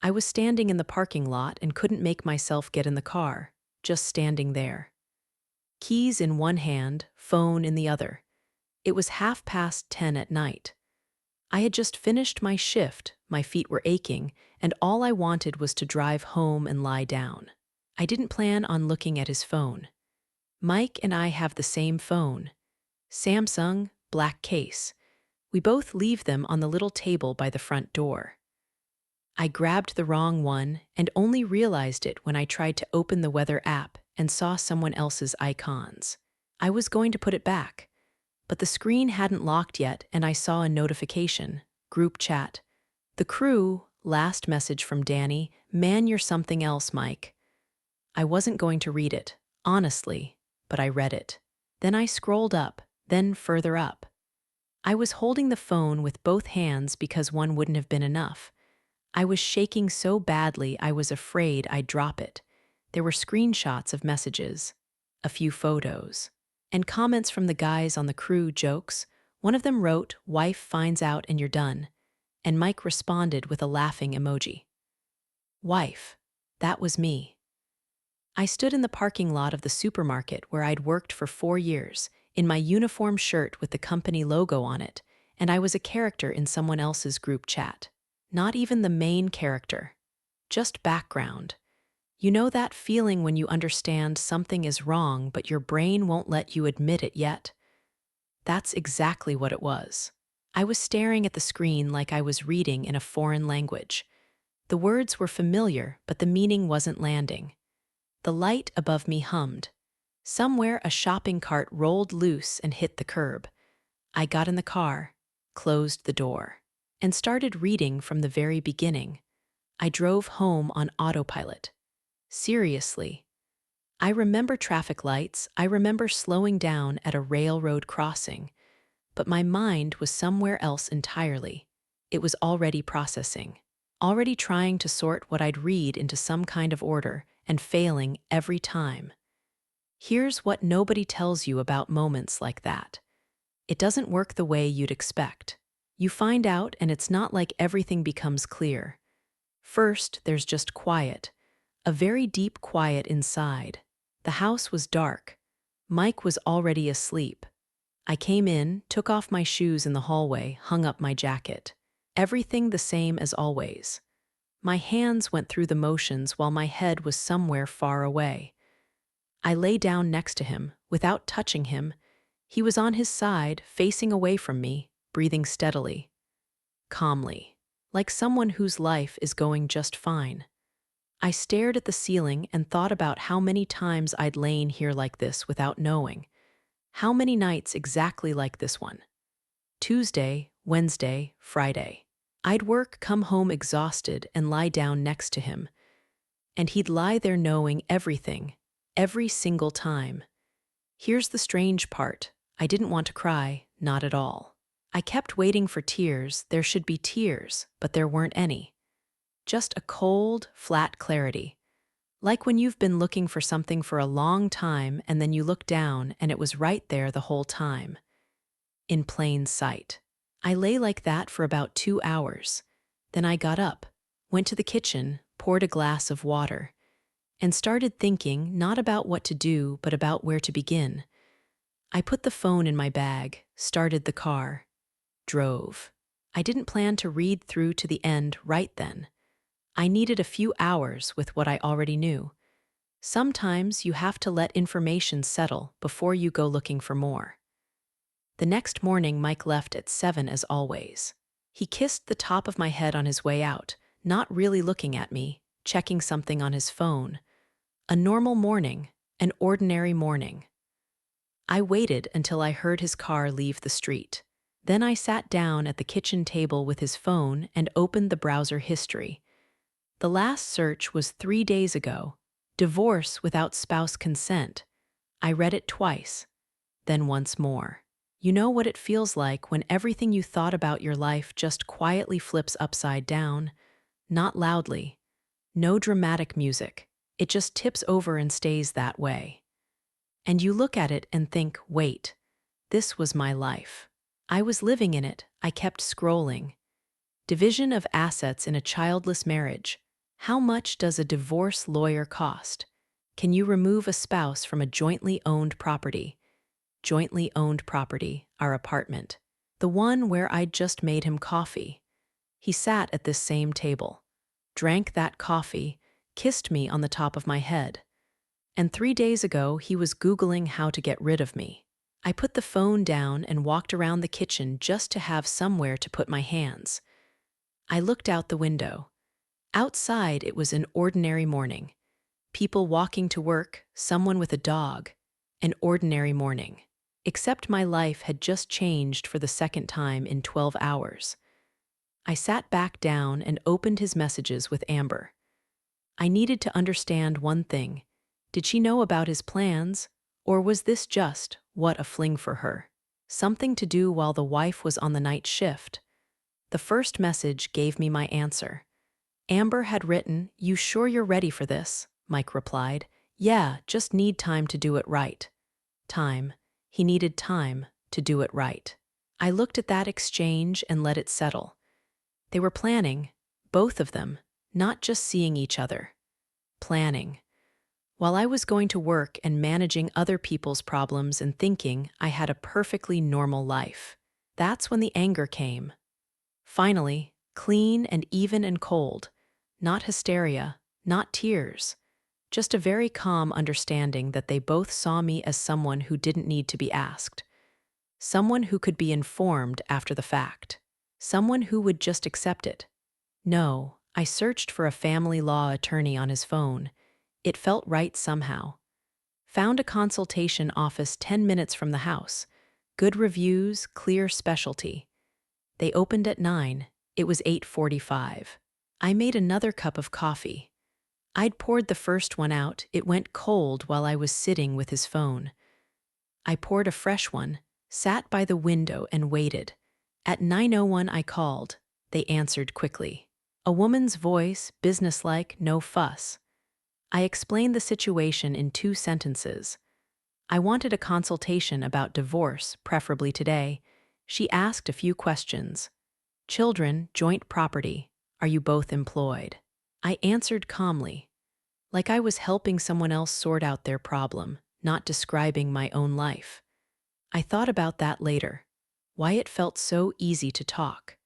I was standing in the parking lot and couldn't make myself get in the car, just standing there. Keys in one hand, phone in the other. It was 10:30 at night. I had just finished my shift, my feet were aching, and all I wanted was to drive home and lie down. I didn't plan on looking at his phone. Mike and I have the same phone. Samsung, black case. We both leave them on the little table by the front door. I grabbed the wrong one and only realized it when I tried to open the weather app and saw someone else's icons. I was going to put it back, but the screen hadn't locked yet and I saw a notification. Group chat. The crew, last message from Danny, man, you're something else, Mike. I wasn't going to read it, honestly, but I read it. Then I scrolled up, then further up. I was holding the phone with both hands because one wouldn't have been enough. I was shaking so badly I was afraid I'd drop it. There were screenshots of messages, a few photos, and comments from the guys on the crew. Jokes. One of them wrote, "Wife finds out and you're done," and Mike responded with a laughing emoji. Wife. That was me. I stood in the parking lot of the supermarket where I'd worked for 4 years, in my uniform shirt with the company logo on it, and I was a character in someone else's group chat. Not even the main character. Just background. You know that feeling when you understand something is wrong but your brain won't let you admit it yet? That's exactly what it was. I was staring at the screen like I was reading in a foreign language. The words were familiar, but the meaning wasn't landing. The light above me hummed. Somewhere a shopping cart rolled loose and hit the curb. I got in the car, closed the door, and started reading from the very beginning. I drove home on autopilot. Seriously. I remember traffic lights, I remember slowing down at a railroad crossing, but my mind was somewhere else entirely. It was already processing, already trying to sort what I'd read into some kind of order, and failing every time. Here's what nobody tells you about moments like that. It doesn't work the way you'd expect. You find out and it's not like everything becomes clear. First, there's just quiet. A very deep quiet inside. The house was dark. Mike was already asleep. I came in, took off my shoes in the hallway, hung up my jacket. Everything the same as always. My hands went through the motions while my head was somewhere far away. I lay down next to him, without touching him. He was on his side, facing away from me, breathing steadily, calmly, like someone whose life is going just fine. I stared at the ceiling and thought about how many times I'd lain here like this without knowing. How many nights exactly like this one? Tuesday, Wednesday, Friday. I'd work, come home exhausted, and lie down next to him. And he'd lie there knowing everything, every single time. Here's the strange part. I didn't want to cry, not at all. I kept waiting for tears. There should be tears, but there weren't any. Just a cold, flat clarity. Like when you've been looking for something for a long time and then you look down and it was right there the whole time. In plain sight. I lay like that for about 2 hours. Then I got up, went to the kitchen, poured a glass of water, and started thinking not about what to do but about where to begin. I put the phone in my bag, started the car, drove. I didn't plan to read through to the end right then. I needed a few hours with what I already knew. Sometimes you have to let information settle before you go looking for more. The next morning, Mike left at 7 as always. He kissed the top of my head on his way out, not really looking at me, checking something on his phone. A normal morning, an ordinary morning. I waited until I heard his car leave the street. Then I sat down at the kitchen table with his phone and opened the browser history. The last search was 3 days ago. Divorce without spouse consent. I read it twice, then once more. You know what it feels like when everything you thought about your life just quietly flips upside down? Not loudly. No dramatic music. It just tips over and stays that way. And you look at it and think, wait, this was my life. I was living in it. I kept scrolling. Division of assets in a childless marriage. How much does a divorce lawyer cost? Can you remove a spouse from a jointly owned property? Jointly owned property, our apartment. The one where I'd just made him coffee. He sat at this same table, drank that coffee, kissed me on the top of my head. And 3 days ago, he was Googling how to get rid of me. I put the phone down and walked around the kitchen just to have somewhere to put my hands. I looked out the window. Outside, it was an ordinary morning. People walking to work, someone with a dog. An ordinary morning. Except my life had just changed for the second time in 12 hours. I sat back down and opened his messages with Amber. I needed to understand one thing. Did she know about his plans, or was this just, what, a fling for her? Something to do while the wife was on the night shift. The first message gave me my answer. Amber had written, "You sure you're ready for this?" Mike replied. "Yeah, just need time to do it right." Time. He needed time to do it right. I looked at that exchange and let it settle. They were planning, both of them, not just seeing each other. Planning. While I was going to work and managing other people's problems and thinking I had a perfectly normal life. That's when the anger came. Finally, clean and even and cold. Not hysteria, not tears. Just a very calm understanding that they both saw me as someone who didn't need to be asked. Someone who could be informed after the fact. Someone who would just accept it. No, I searched for a family law attorney on his phone. It felt right somehow. Found a consultation office 10 minutes from the house. Good reviews, clear specialty. They opened at 9. It was 8:45. I made another cup of coffee. I'd poured the first one out. It went cold while I was sitting with his phone. I poured a fresh one, sat by the window and waited. At 9:01 I called. They answered quickly. A woman's voice, businesslike, no fuss. I explained the situation in 2 sentences. I wanted a consultation about divorce, preferably today. She asked a few questions. Children, joint property. Are you both employed? I answered calmly, like I was helping someone else sort out their problem, not describing my own life. I thought about that later, why it felt so easy to talk.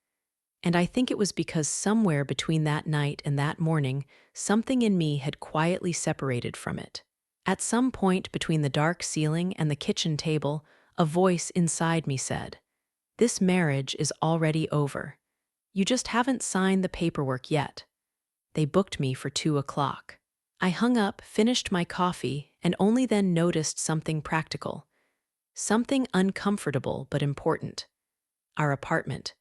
And I think it was because somewhere between that night and that morning, something in me had quietly separated from it. At some point between the dark ceiling and the kitchen table, a voice inside me said, "This marriage is already over. You just haven't signed the paperwork yet." They booked me for 2 o'clock. I hung up, finished my coffee, and only then noticed something practical. Something uncomfortable but important. Our apartment.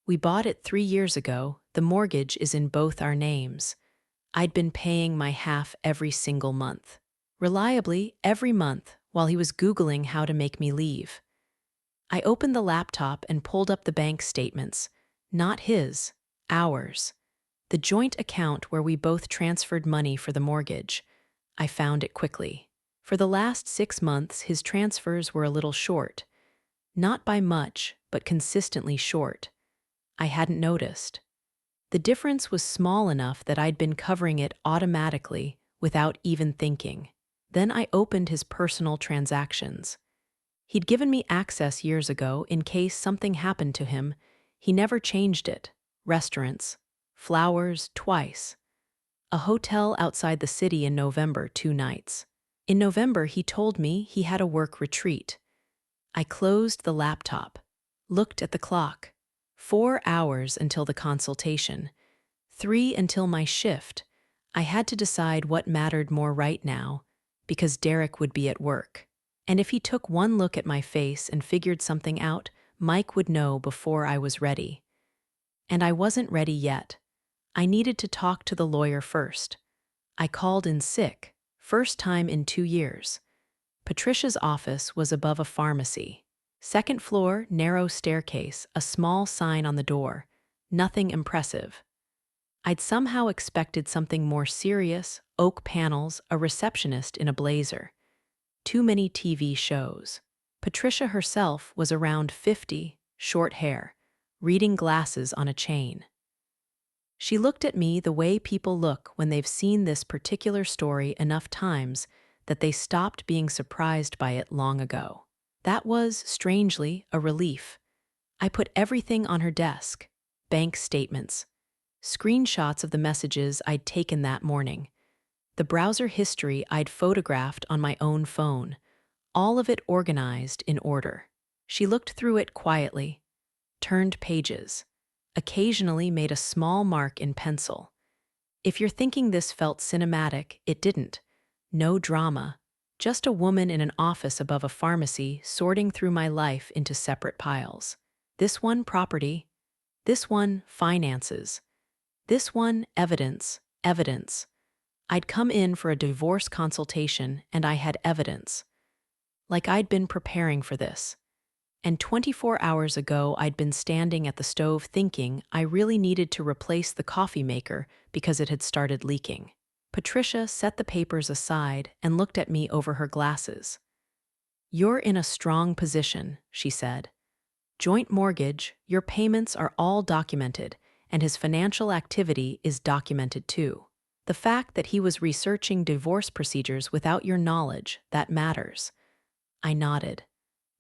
We bought it 3 years ago. The mortgage is in both our names. I'd been paying my half every single month. Reliably, every month, while he was Googling how to make me leave. I opened the laptop and pulled up the bank statements. Not his, ours. The joint account where we both transferred money for the mortgage. I found it quickly. For the last 6 months, his transfers were a little short. Not by much, but consistently short. I hadn't noticed. The difference was small enough that I'd been covering it automatically without even thinking. Then I opened his personal transactions. He'd given me access years ago in case something happened to him. He never changed it. Restaurants. Flowers, twice. A hotel outside the city in November, 2 nights. In November, he told me he had a work retreat. I closed the laptop, looked at the clock. 4 hours until the consultation. 3 until my shift. I had to decide what mattered more right now, because Derek would be at work. And if he took one look at my face and figured something out, Mike would know before I was ready. And I wasn't ready yet. I needed to talk to the lawyer first. I called in sick, first time in 2 years. Patricia's office was above a pharmacy. 2nd floor, narrow staircase, a small sign on the door. Nothing impressive. I'd somehow expected something more serious, oak panels, a receptionist in a blazer. Too many TV shows. Patricia herself was around 50, short hair, reading glasses on a chain. She looked at me the way people look when they've seen this particular story enough times that they stopped being surprised by it long ago. That was, strangely, a relief. I put everything on her desk: bank statements, screenshots of the messages I'd taken that morning, the browser history I'd photographed on my own phone, all of it organized in order. She looked through it quietly, turned pages, occasionally made a small mark in pencil. If you're thinking this felt cinematic, it didn't. No drama, just a woman in an office above a pharmacy sorting through my life into separate piles. This one, property. This one, finances. This one, evidence, evidence. I'd come in for a divorce consultation and I had evidence. Like I'd been preparing for this. And 24 hours ago, I'd been standing at the stove thinking I really needed to replace the coffee maker because it had started leaking. Patricia set the papers aside and looked at me over her glasses. "You're in a strong position," she said. "Joint mortgage, your payments are all documented, and his financial activity is documented too. The fact that he was researching divorce procedures without your knowledge, that matters." I nodded.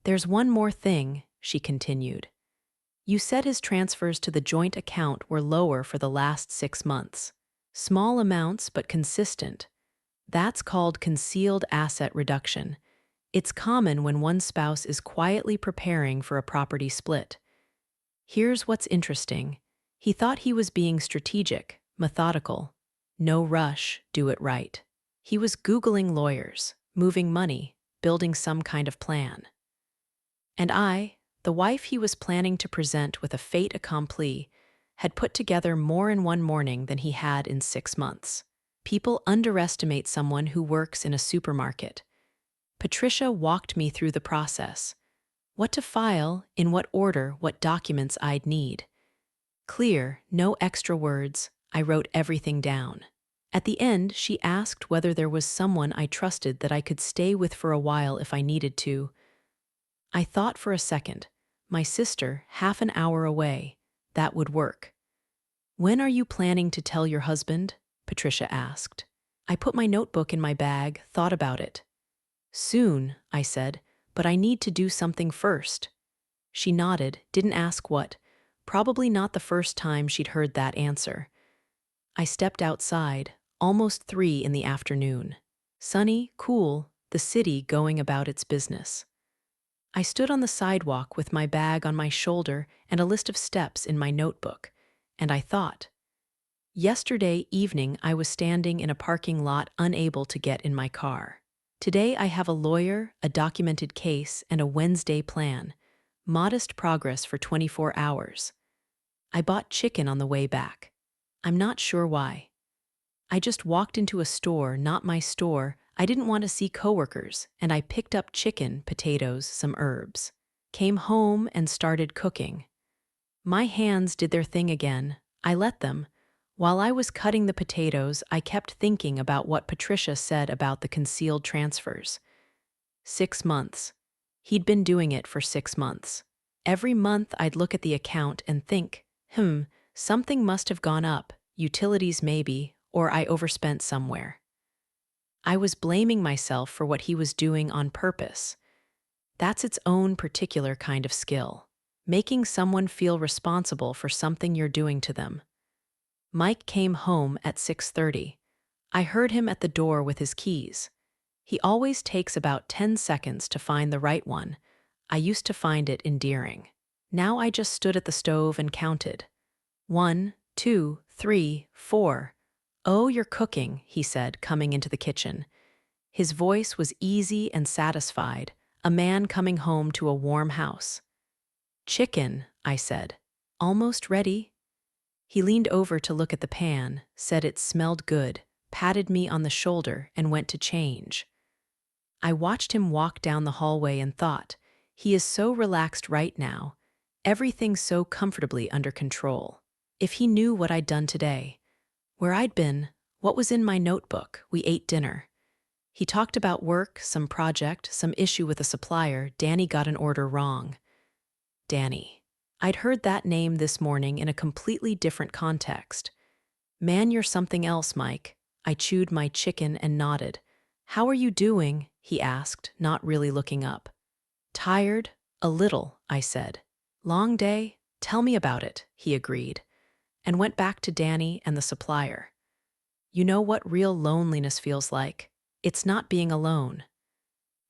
"There's one more thing," she continued. "You said his transfers to the joint account were lower for the last 6 months. Small amounts but consistent. That's called concealed asset reduction. It's common when one spouse is quietly preparing for a property split. Here's what's interesting. He thought he was being strategic, methodical. No rush, do it right. He was Googling lawyers, moving money, building some kind of plan. And I, the wife he was planning to present with a fait accompli, had put together more in one morning than he had in 6 months. People underestimate someone who works in a supermarket. Patricia walked me through the process. What to file, in what order, what documents I'd need. Clear, no extra words, I wrote everything down. At the end, she asked whether there was someone I trusted that I could stay with for a while if I needed to. I thought for a second. My sister, half an hour away. That would work. "When are you planning to tell your husband?" Patricia asked. I put my notebook in my bag, thought about it. "Soon," I said, "but I need to do something first." She nodded, didn't ask what. Probably not the first time she'd heard that answer. I stepped outside, almost 3 in the afternoon. Sunny, cool, the city going about its business. I stood on the sidewalk with my bag on my shoulder and a list of steps in my notebook, and I thought. Yesterday evening I was standing in a parking lot unable to get in my car. Today I have a lawyer, a documented case, and a Wednesday plan. Modest progress for 24 hours. I bought chicken on the way back. I'm not sure why. I just walked into a store, not my store. I didn't want to see coworkers, and I picked up chicken, potatoes, some herbs. Came home and started cooking. My hands did their thing again. I let them. While I was cutting the potatoes, I kept thinking about what Patricia said about the concealed transfers. 6 months. He'd been doing it for 6 months. Every month I'd look at the account and think, something must have gone up, utilities maybe, or I overspent somewhere. I was blaming myself for what he was doing on purpose. That's its own particular kind of skill. Making someone feel responsible for something you're doing to them. Mike came home at 6:30. I heard him at the door with his keys. He always takes about 10 seconds to find the right one. I used to find it endearing. Now I just stood at the stove and counted. 1, 2, 3, 4. "Oh, you're cooking," he said, coming into the kitchen. His voice was easy and satisfied, a man coming home to a warm house. "Chicken," I said. "Almost ready?" He leaned over to look at the pan, said it smelled good, patted me on the shoulder, and went to change. I watched him walk down the hallway and thought, he is so relaxed right now, everything so comfortably under control. If he knew what I'd done today, where I'd been, what was in my notebook, we ate dinner. He talked about work, some project, some issue with a supplier. Danny got an order wrong. Danny. I'd heard that name this morning in a completely different context. Man, you're something else, Mike. I chewed my chicken and nodded. How are you doing? He asked, not really looking up. Tired? A little, I said. Long day? Tell me about it, he agreed, and went back to Danny and the supplier. You know what real loneliness feels like? It's not being alone.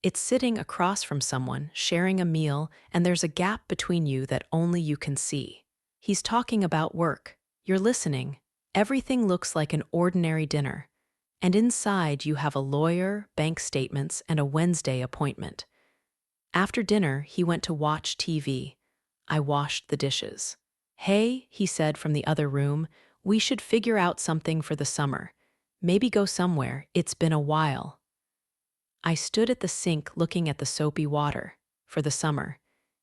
It's sitting across from someone, sharing a meal, and there's a gap between you that only you can see. He's talking about work. You're listening. Everything looks like an ordinary dinner. And inside you have a lawyer, bank statements, and a Wednesday appointment. After dinner, he went to watch TV. I washed the dishes. Hey, he said from the other room, we should figure out something for the summer. Maybe go somewhere. It's been a while. I stood at the sink looking at the soapy water. For the summer.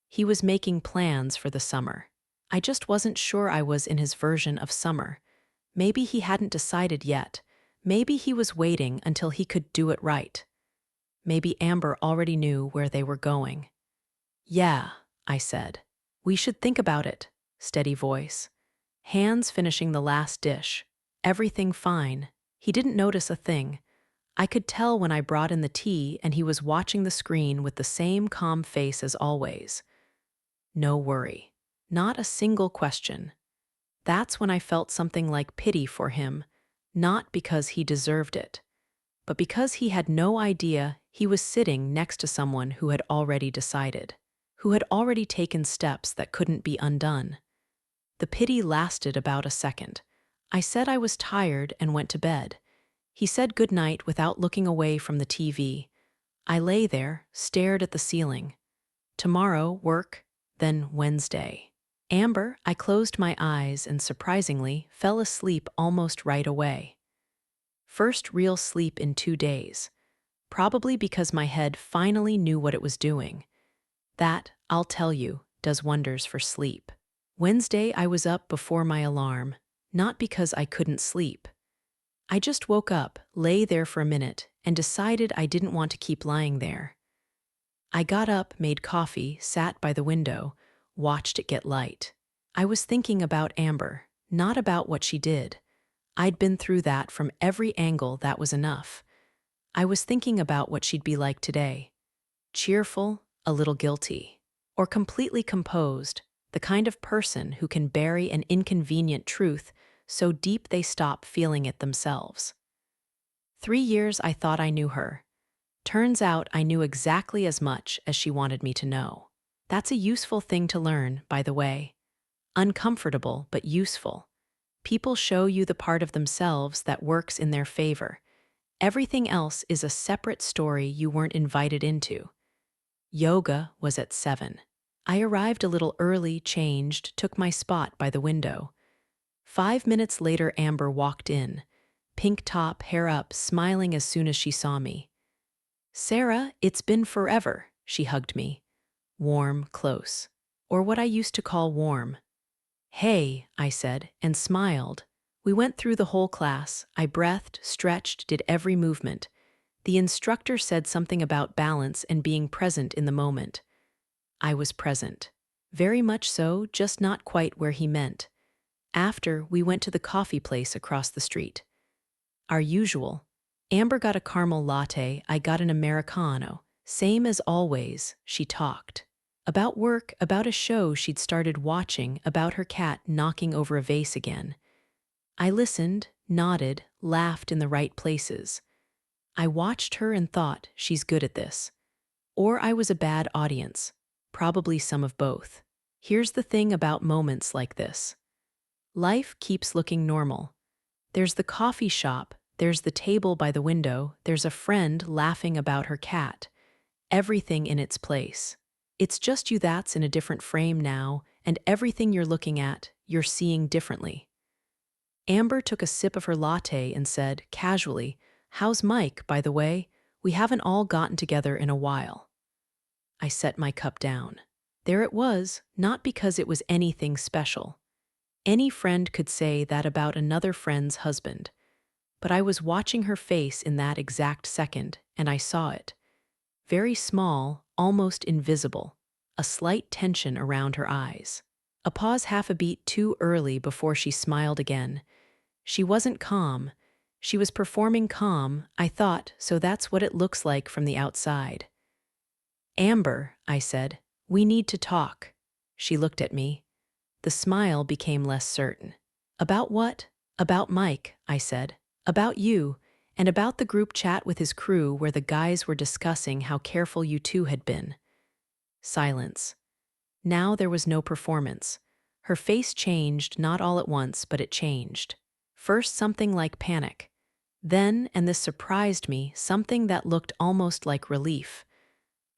He was making plans for the summer. I just wasn't sure I was in his version of summer. Maybe he hadn't decided yet. Maybe he was waiting until he could do it right. Maybe Amber already knew where they were going. Yeah, I said. We should think about it. Steady voice. Hands finishing the last dish. Everything fine. He didn't notice a thing. I could tell when I brought in the tea and he was watching the screen with the same calm face as always. No worry. Not a single question. That's when I felt something like pity for him, not because he deserved it, but because he had no idea he was sitting next to someone who had already decided, who had already taken steps that couldn't be undone. The pity lasted about a second. I said I was tired and went to bed. He said goodnight without looking away from the TV. I lay there, stared at the ceiling. Tomorrow, work, then Wednesday. Amber, I closed my eyes and surprisingly fell asleep almost right away. First real sleep in 2 days. Probably because my head finally knew what it was doing. That, I'll tell you, does wonders for sleep. Wednesday, I was up before my alarm, not because I couldn't sleep. I just woke up, lay there for a minute, and decided I didn't want to keep lying there. I got up, made coffee, sat by the window, watched it get light. I was thinking about Amber, not about what she did. I'd been through that from every angle. That was enough. I was thinking about what she'd be like today. Cheerful, a little guilty, or completely composed, the kind of person who can bury an inconvenient truth so deep they stop feeling it themselves. 3 years I thought I knew her. Turns out I knew exactly as much as she wanted me to know. That's a useful thing to learn, by the way. Uncomfortable, but useful. People show you the part of themselves that works in their favor. Everything else is a separate story you weren't invited into. Yoga was at 7. I arrived a little early, changed, took my spot by the window. 5 minutes later, Amber walked in. Pink top, hair up, smiling as soon as she saw me. Sarah, it's been forever, she hugged me. Warm, close. Or what I used to call warm. Hey, I said, and smiled. We went through the whole class. I breathed, stretched, did every movement. The instructor said something about balance and being present in the moment. I was present. Very much so, just not quite where he meant. After, we went to the coffee place across the street. Our usual. Amber got a caramel latte, I got an Americano. Same as always, she talked. About work, about a show she'd started watching, about her cat knocking over a vase again. I listened, nodded, laughed in the right places. I watched her and thought, she's good at this. Or I was a bad audience. Probably some of both. Here's the thing about moments like this. Life keeps looking normal. There's the coffee shop, there's the table by the window, there's a friend laughing about her cat. Everything in its place. It's just you that's in a different frame now, and everything you're looking at, you're seeing differently. Amber took a sip of her latte and said, casually, "How's Mike, by the way? We haven't all gotten together in a while." I set my cup down. There it was, not because it was anything special. Any friend could say that about another friend's husband. But I was watching her face in that exact second, and I saw it. Very small, almost invisible, a slight tension around her eyes. A pause half a beat too early before she smiled again. She wasn't calm. She was performing calm, I thought, so that's what it looks like from the outside. Amber, I said, we need to talk. She looked at me. The smile became less certain. About what? About Mike, I said. About you, and about the group chat with his crew where the guys were discussing how careful you two had been. Silence. Now there was no performance. Her face changed, not all at once, but it changed. First something like panic. Then, and this surprised me, something that looked almost like relief.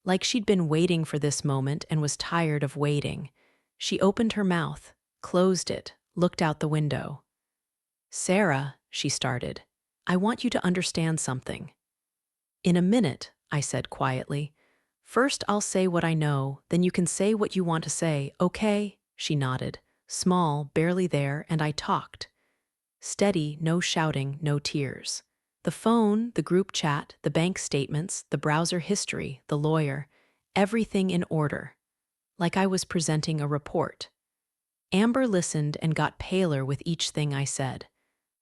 Like she'd been waiting for this moment and was tired of waiting. She opened her mouth, closed it, looked out the window. Sarah, she started, I want you to understand something. In a minute, I said quietly. First I'll say what I know, then you can say what you want to say, okay? She nodded, small, barely there, and I talked. Steady, no shouting, no tears. The phone, the group chat, the bank statements, the browser history, the lawyer, everything in order. Like I was presenting a report. Amber listened and got paler with each thing I said.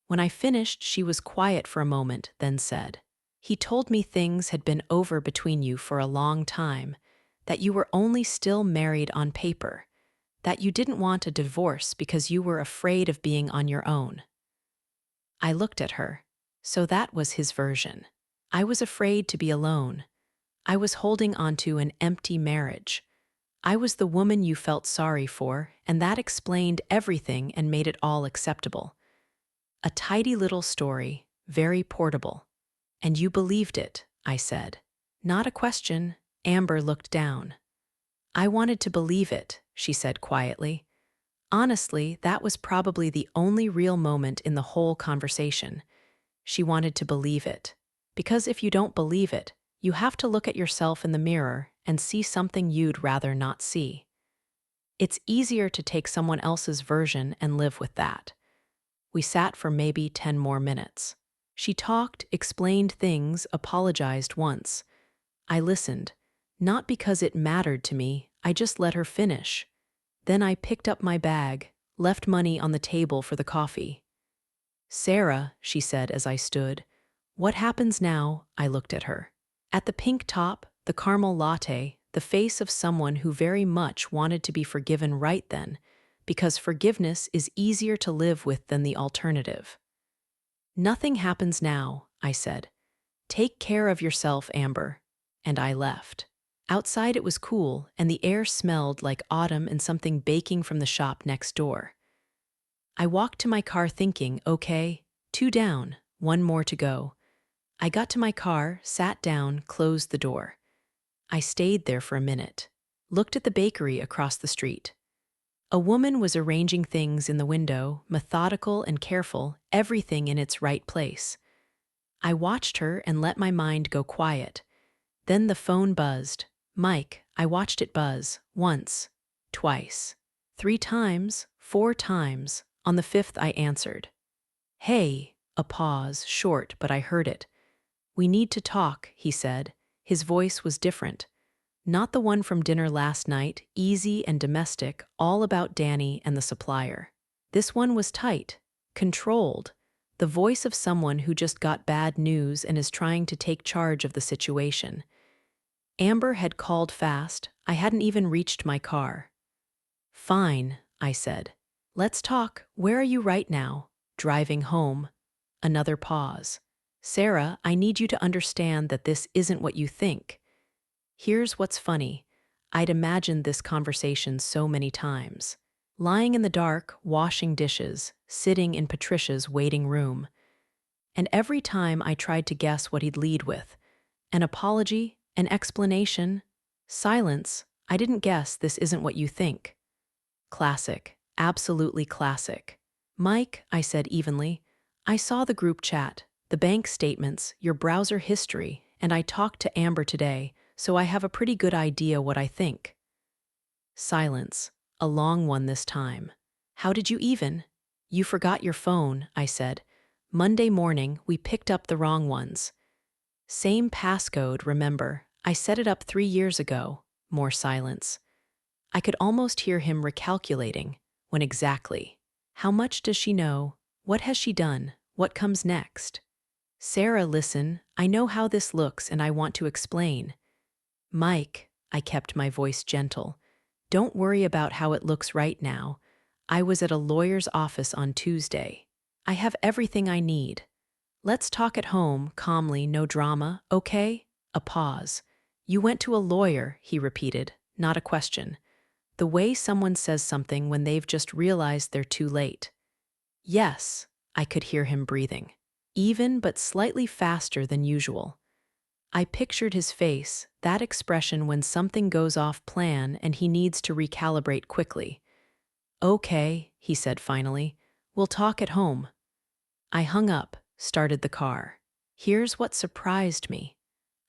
When I finished, she was quiet for a moment, then said, he told me things had been over between you for a long time, that you were only still married on paper, that you didn't want a divorce because you were afraid of being on your own. I looked at her. So that was his version. I was afraid to be alone. I was holding onto an empty marriage. I was the woman you felt sorry for, and that explained everything and made it all acceptable. A tidy little story, very portable. And you believed it, I said. Not a question. Amber looked down. I wanted to believe it, she said quietly. Honestly, that was probably the only real moment in the whole conversation. She wanted to believe it. Because if you don't believe it, you have to look at yourself in the mirror and see something you'd rather not see. It's easier to take someone else's version and live with that. We sat for maybe 10 more minutes. She talked, explained things, apologized once. I listened. Not because it mattered to me, I just let her finish. Then I picked up my bag, left money on the table for the coffee. Sarah, she said as I stood. What happens now? I looked at her. At the pink top, the caramel latte, the face of someone who very much wanted to be forgiven right then, because forgiveness is easier to live with than the alternative. Nothing happens now, I said. Take care of yourself, Amber. And I left. Outside it was cool, and the air smelled like autumn and something baking from the shop next door. I walked to my car thinking, okay, 2 down, 1 more to go. I got to my car, sat down, closed the door. I stayed there for a minute, looked at the bakery across the street. A woman was arranging things in the window, methodical and careful, everything in its right place. I watched her and let my mind go quiet. Then the phone buzzed. Mike, I watched it buzz, once, twice, 3 times, 4 times. On the 5th I answered. Hey, a pause, short, but I heard it. We need to talk, he said. His voice was different. Not the one from dinner last night, easy and domestic, all about Danny and the supplier. This one was tight, controlled, the voice of someone who just got bad news and is trying to take charge of the situation. Amber had called fast. I hadn't even reached my car. Fine, I said. Let's talk. Where are you right now? Driving home. Another pause. Sarah, I need you to understand that this isn't what you think. Here's what's funny. I'd imagined this conversation so many times. Lying in the dark, washing dishes, sitting in Patricia's waiting room. And every time I tried to guess what he'd lead with. An apology, an explanation, silence. I didn't guess this isn't what you think. Classic, absolutely classic. Mike, I said evenly, I saw the group chat, the bank statements, your browser history, and I talked to Amber today, so I have a pretty good idea what I think. Silence, a long one this time. How did you even? You forgot your phone, I said. Monday morning, we picked up the wrong ones. Same passcode, remember. I set it up 3 years ago. More silence. I could almost hear him recalculating. When exactly? How much does she know? What has she done? What comes next? Sarah, listen, I know how this looks and I want to explain. Mike, I kept my voice gentle. Don't worry about how it looks right now. I was at a lawyer's office on Tuesday. I have everything I need. Let's talk at home, calmly, no drama, okay? A pause. You went to a lawyer, he repeated, not a question. The way someone says something when they've just realized they're too late. Yes, I could hear him breathing, even but slightly faster than usual. I pictured his face, that expression when something goes off plan and he needs to recalibrate quickly. Okay, he said finally, we'll talk at home. I hung up, started the car. Here's what surprised me.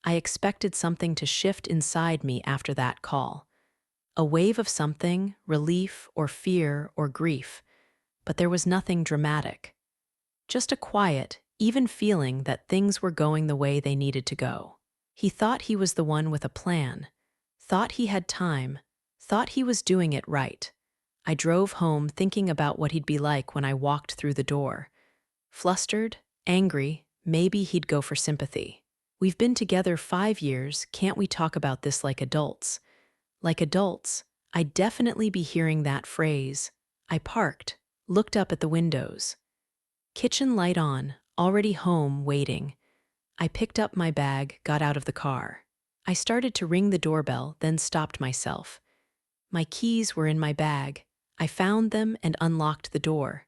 I expected something to shift inside me after that call. A wave of something, relief or fear or grief, but there was nothing dramatic. Just a quiet, even feeling that things were going the way they needed to go. He thought he was the one with a plan, thought he had time, thought he was doing it right. I drove home thinking about what he'd be like when I walked through the door. Flustered, angry, maybe he'd go for sympathy. We've been together 5 years, can't we talk about this like adults? Like adults, I'd definitely be hearing that phrase. I parked, looked up at the windows. Kitchen light on, already home, waiting. I picked up my bag, got out of the car. I started to ring the doorbell, then stopped myself. My keys were in my bag. I found them and unlocked the door.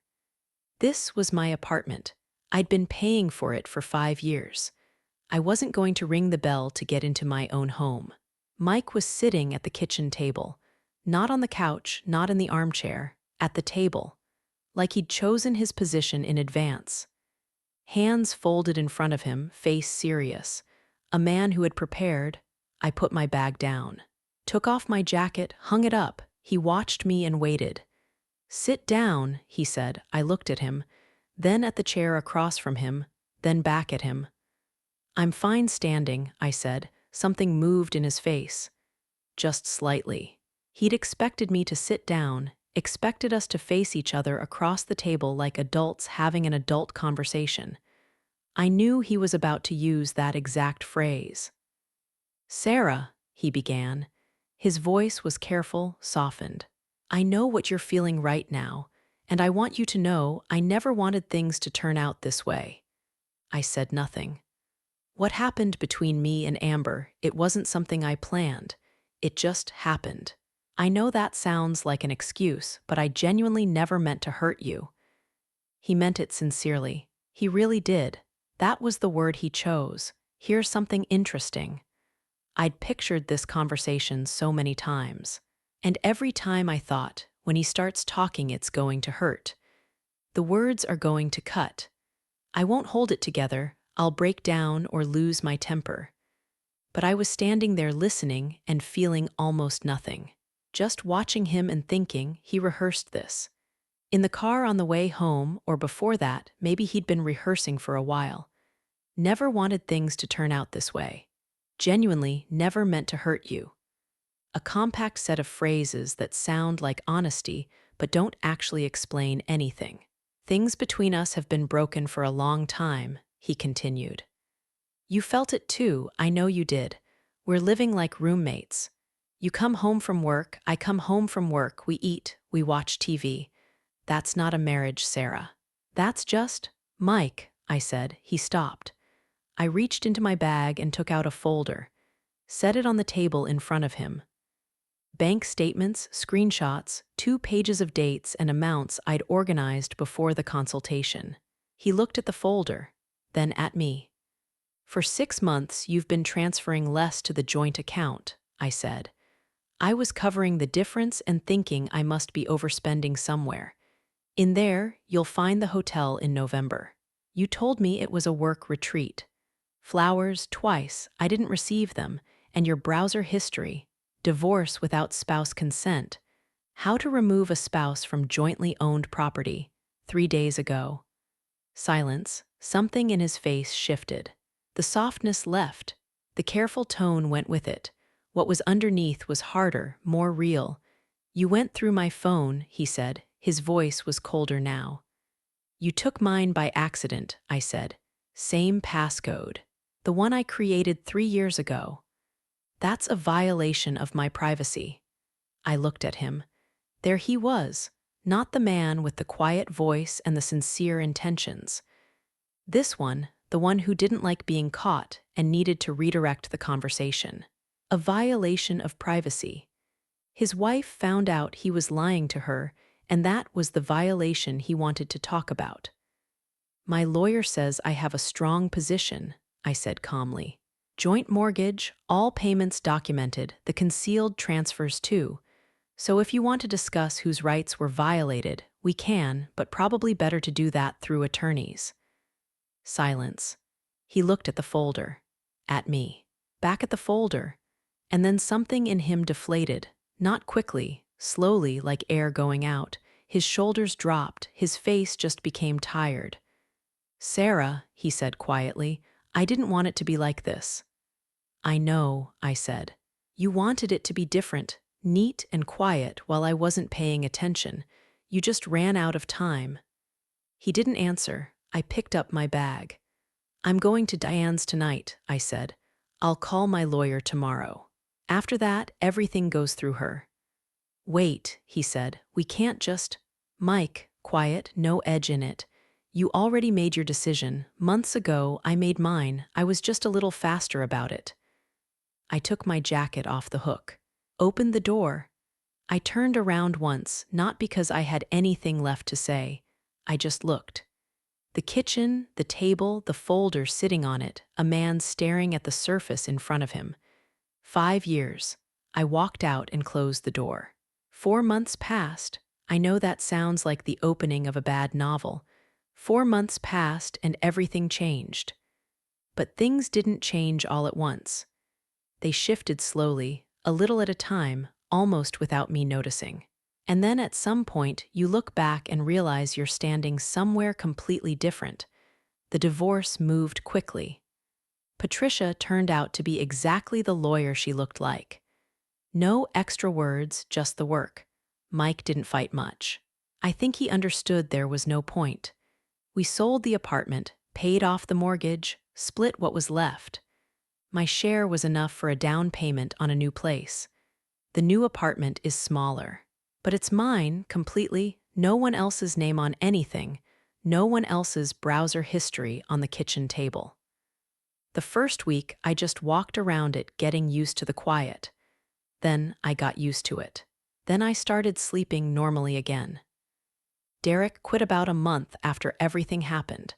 This was my apartment. I'd been paying for it for 5 years. I wasn't going to ring the bell to get into my own home. Mike was sitting at the kitchen table. Not on the couch, not in the armchair, at the table. Like he'd chosen his position in advance. Hands folded in front of him, face serious. A man who had prepared. I put my bag down. Took off my jacket, hung it up. He watched me and waited. Sit down, he said. I looked at him, then at the chair across from him, then back at him. I'm fine standing, I said. Something moved in his face. Just slightly. He'd expected me to sit down, expected us to face each other across the table like adults having an adult conversation. I knew he was about to use that exact phrase. Sarah, he began. His voice was careful, softened. I know what you're feeling right now, and I want you to know I never wanted things to turn out this way. I said nothing. What happened between me and Amber, it wasn't something I planned. It just happened. I know that sounds like an excuse, but I genuinely never meant to hurt you. He meant it sincerely. He really did. That was the word he chose. Here's something interesting. I'd pictured this conversation so many times. And every time I thought, when he starts talking, it's going to hurt. The words are going to cut. I won't hold it together. I'll break down or lose my temper. But I was standing there listening and feeling almost nothing. Just watching him and thinking he rehearsed this. In the car on the way home, or before that, maybe he'd been rehearsing for a while. Never wanted things to turn out this way. Genuinely never meant to hurt you. A compact set of phrases that sound like honesty but don't actually explain anything. Things between us have been broken for a long time, he continued. You felt it too, I know you did. We're living like roommates. You come home from work, I come home from work, we eat, we watch TV. That's not a marriage, Sarah. That's just, Mike, I said. He stopped. I reached into my bag and took out a folder, set it on the table in front of him. Bank statements, screenshots, 2 pages of dates and amounts I'd organized before the consultation. He looked at the folder, then at me. For 6 months, you've been transferring less to the joint account, I said. I was covering the difference and thinking I must be overspending somewhere. In there, you'll find the hotel in November. You told me it was a work retreat. Flowers twice, I didn't receive them, and your browser history. Divorce without spouse consent. How to remove a spouse from jointly owned property. 3 days ago. Silence. Something in his face shifted. The softness left. The careful tone went with it. What was underneath was harder, more real. You went through my phone, he said. His voice was colder now. You took mine by accident, I said. Same passcode. The one I created 3 years ago. That's a violation of my privacy. I looked at him. There he was, not the man with the quiet voice and the sincere intentions. This one, the one who didn't like being caught and needed to redirect the conversation. A violation of privacy. His wife found out he was lying to her, and that was the violation he wanted to talk about. My lawyer says I have a strong position, I said calmly. Joint mortgage, all payments documented, the concealed transfers too. So if you want to discuss whose rights were violated, we can, but probably better to do that through attorneys. Silence. He looked at the folder. At me. Back at the folder. And then something in him deflated. Not quickly, slowly like air going out. His shoulders dropped, his face just became tired. Sarah, he said quietly, I didn't want it to be like this. I know, I said. You wanted it to be different, neat and quiet while I wasn't paying attention. You just ran out of time. He didn't answer. I picked up my bag. I'm going to Diane's tonight, I said. I'll call my lawyer tomorrow. After that, everything goes through her. Wait, he said, we can't just… Mike, quiet, no edge in it. You already made your decision. Months ago, I made mine. I was just a little faster about it. I took my jacket off the hook. Opened the door. I turned around once, not because I had anything left to say. I just looked. The kitchen, the table, the folder sitting on it, a man staring at the surface in front of him. 5 years. I walked out and closed the door. 4 months passed. I know that sounds like the opening of a bad novel. 4 months passed and everything changed. But things didn't change all at once. They shifted slowly, a little at a time, almost without me noticing. And then at some point, you look back and realize you're standing somewhere completely different. The divorce moved quickly. Patricia turned out to be exactly the lawyer she looked like. No extra words, just the work. Mike didn't fight much. I think he understood there was no point. We sold the apartment, paid off the mortgage, split what was left. My share was enough for a down payment on a new place. The new apartment is smaller. But it's mine, completely, no one else's name on anything, no one else's browser history on the kitchen table. The first week, I just walked around it getting used to the quiet. Then I got used to it. Then I started sleeping normally again. Derek quit about a month after everything happened.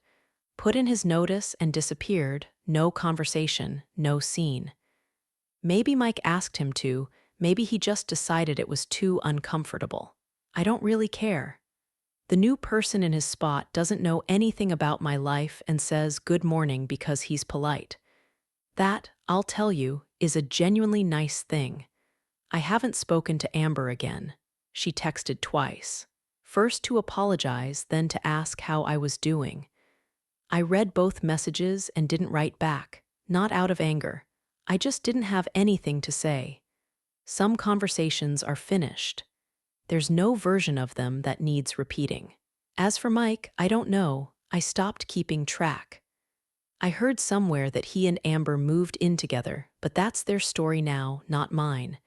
Put in his notice and disappeared, no conversation, no scene. Maybe Mike asked him to, maybe he just decided it was too uncomfortable. I don't really care. The new person in his spot doesn't know anything about my life and says good morning because he's polite. That, I'll tell you, is a genuinely nice thing. I haven't spoken to Amber again. She texted twice. First to apologize, then to ask how I was doing. I read both messages and didn't write back, not out of anger. I just didn't have anything to say. Some conversations are finished. There's no version of them that needs repeating. As for Mike, I don't know. I stopped keeping track. I heard somewhere that he and Amber moved in together, but that's their story now, not mine.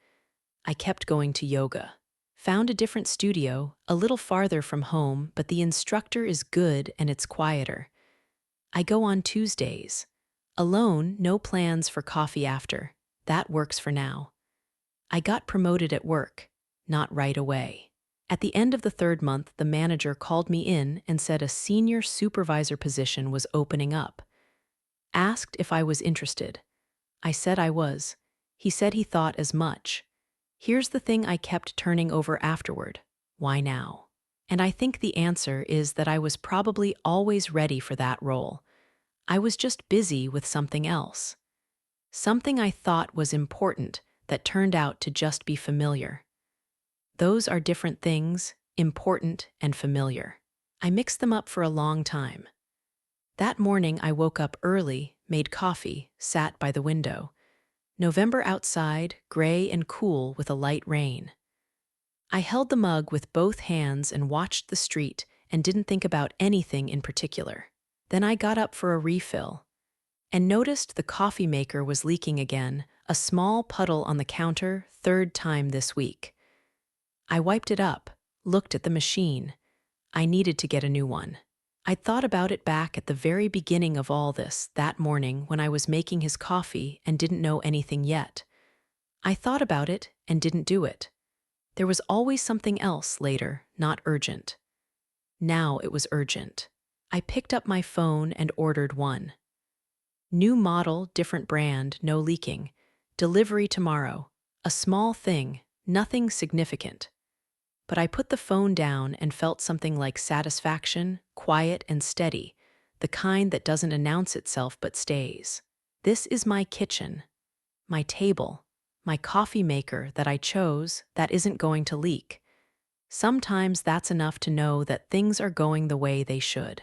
I kept going to yoga. Found a different studio, a little farther from home, but the instructor is good and it's quieter. I go on Tuesdays. Alone, no plans for coffee after. That works for now. I got promoted at work, not right away. At the end of the 3rd month, the manager called me in and said a senior supervisor position was opening up. Asked if I was interested. I said I was. He said he thought as much. Here's the thing I kept turning over afterward. Why now? And I think the answer is that I was probably always ready for that role. I was just busy with something else. Something I thought was important that turned out to just be familiar. Those are different things, important and familiar. I mixed them up for a long time. That morning I woke up early, made coffee, sat by the window. November outside, gray and cool with a light rain. I held the mug with both hands and watched the street, and didn't think about anything in particular. Then I got up for a refill and noticed the coffee maker was leaking again, a small puddle on the counter, third time this week. I wiped it up, looked at the machine. I needed to get a new one. I'd thought about it back at the very beginning of all this, that morning when I was making his coffee and didn't know anything yet. I thought about it and didn't do it. There was always something else later, not urgent. Now it was urgent. I picked up my phone and ordered one. New model, different brand, no leaking. Delivery tomorrow. A small thing, nothing significant. But I put the phone down and felt something like satisfaction, quiet and steady, the kind that doesn't announce itself but stays. This is my kitchen, my table, my coffee maker that I chose that isn't going to leak. Sometimes that's enough to know that things are going the way they should.